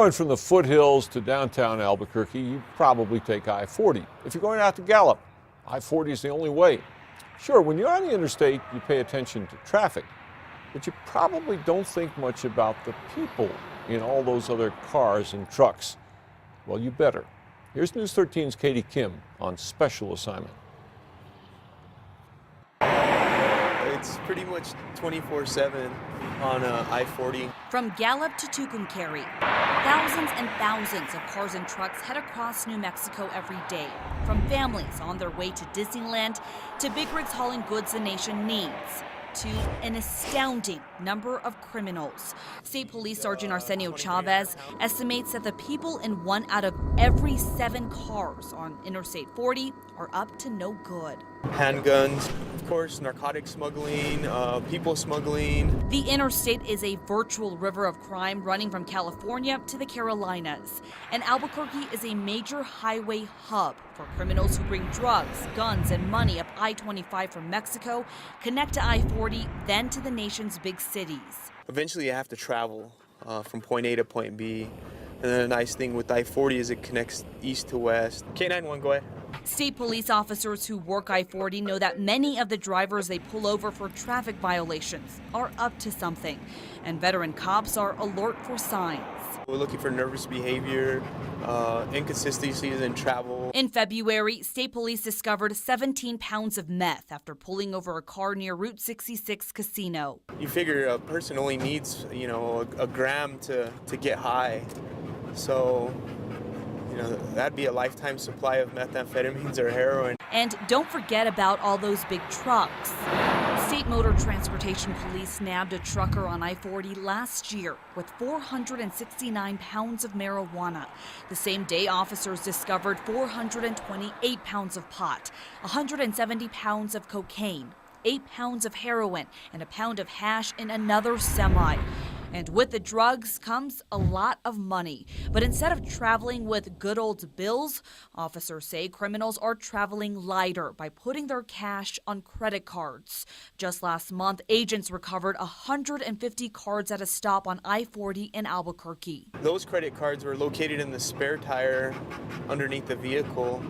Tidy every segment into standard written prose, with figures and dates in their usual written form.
going from the foothills to downtown Albuquerque, you probably take I40. If you're going out to Gallup, I40 is the only way. Sure, when you're on the interstate, you pay attention to traffic, but you probably don't think much about the people in all those other cars and trucks. Well, you better. Here's News 13's Katie Kim on special assignment. It's pretty much 24/7 on I40. From Gallup to Tucumcari, thousands and thousands of cars and trucks head across New Mexico every day, from families on their way to Disneyland to big rigs hauling goods the nation needs, to an astounding number of criminals. State Police Sergeant Arsenio Chavez estimates that the people in 1 out of every 7 cars on Interstate 40 are up to no good. Handguns, of course, narcotic smuggling, people smuggling. The interstate is a virtual river of crime running from California to the Carolinas. And Albuquerque is a major highway hub for criminals who bring drugs, guns, and money up I-25 from Mexico, connect to I-40, then to the nation's big cities. Eventually you have to travel from point A to point B. And then the nice thing with I-40 is it connects east to west. K91, go ahead. State police officers who work I-40 know that many of the drivers they pull over for traffic violations are up to something, and veteran cops are alert for signs. We're looking for nervous behavior, inconsistencies in travel. In February, state police discovered 17 pounds of meth after pulling over a car near Route 66 Casino. You figure a person only needs, a gram to get high. So, that'd be a lifetime supply of methamphetamines or heroin. And don't forget about all those big trucks. State Motor Transportation Police nabbed a trucker on I-40 last year with 469 pounds of marijuana. The same day, officers discovered 428 pounds of pot, 170 pounds of cocaine, 8 pounds of heroin, and a pound of hash in another semi. And with the drugs comes a lot of money. But instead of traveling with good old bills, officers say criminals are traveling lighter by putting their cash on credit cards. Just last month, agents recovered 150 cards at a stop on I-40 in Albuquerque. Those credit cards were located in the spare tire underneath the vehicle.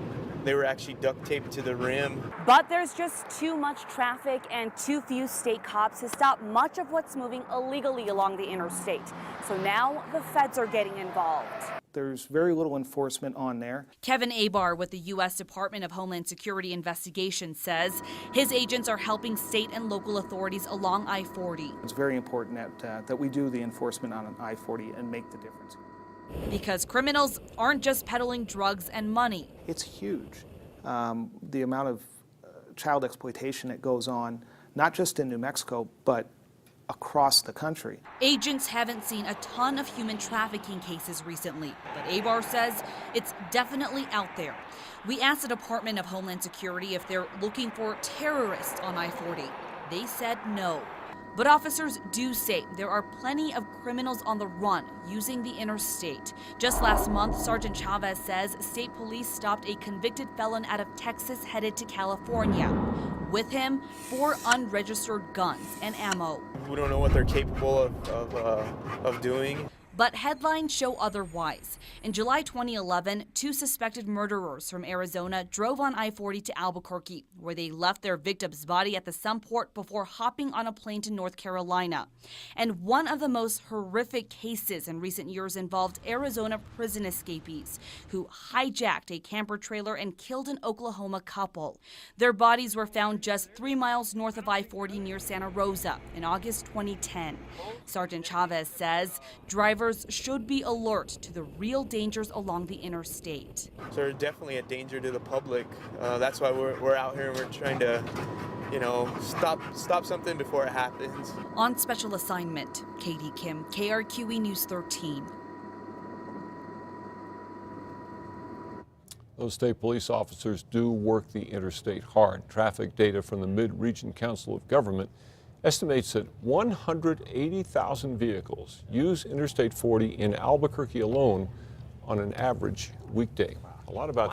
They were actually duct taped to the rim. But there's just too much traffic and too few state cops to stop much of what's moving illegally along the interstate. So now the feds are getting involved. There's very little enforcement on there. Kevin Abar with the U.S. Department of Homeland Security Investigation says his agents are helping state and local authorities along I-40. It's very important that we do the enforcement on an I-40 and make the difference. Because criminals aren't just peddling drugs and money. It's huge. The amount of child exploitation that goes on, not just in New Mexico, but across the country. Agents haven't seen a ton of human trafficking cases recently, but Abar says it's definitely out there. We asked the Department of Homeland Security if they're looking for terrorists on I-40. They said no. But officers do say there are plenty of criminals on the run using the interstate. Just last month, Sergeant Chavez says state police stopped a convicted felon out of Texas headed to California. With him, 4 unregistered guns and ammo. We don't know what they're capable of doing. But headlines show otherwise. In July 2011, 2 suspected murderers from Arizona drove on I-40 to Albuquerque, where they left their victim's body at the Sunport before hopping on a plane to North Carolina. And one of the most horrific cases in recent years involved Arizona prison escapees who hijacked a camper trailer and killed an Oklahoma couple. Their bodies were found just 3 miles north of I-40 near Santa Rosa in August 2010. Sergeant Chavez says drivers should be alert to the real dangers along the interstate. So they're definitely a danger to the public. That's why we're out here and we're trying to, stop something before it happens. On special assignment, Katie Kim, KRQE News 13. Those state police officers do work the interstate hard. Traffic data from the Mid-Region Council of Government estimates that 180,000 vehicles use Interstate 40 in Albuquerque alone on an average weekday. A lot about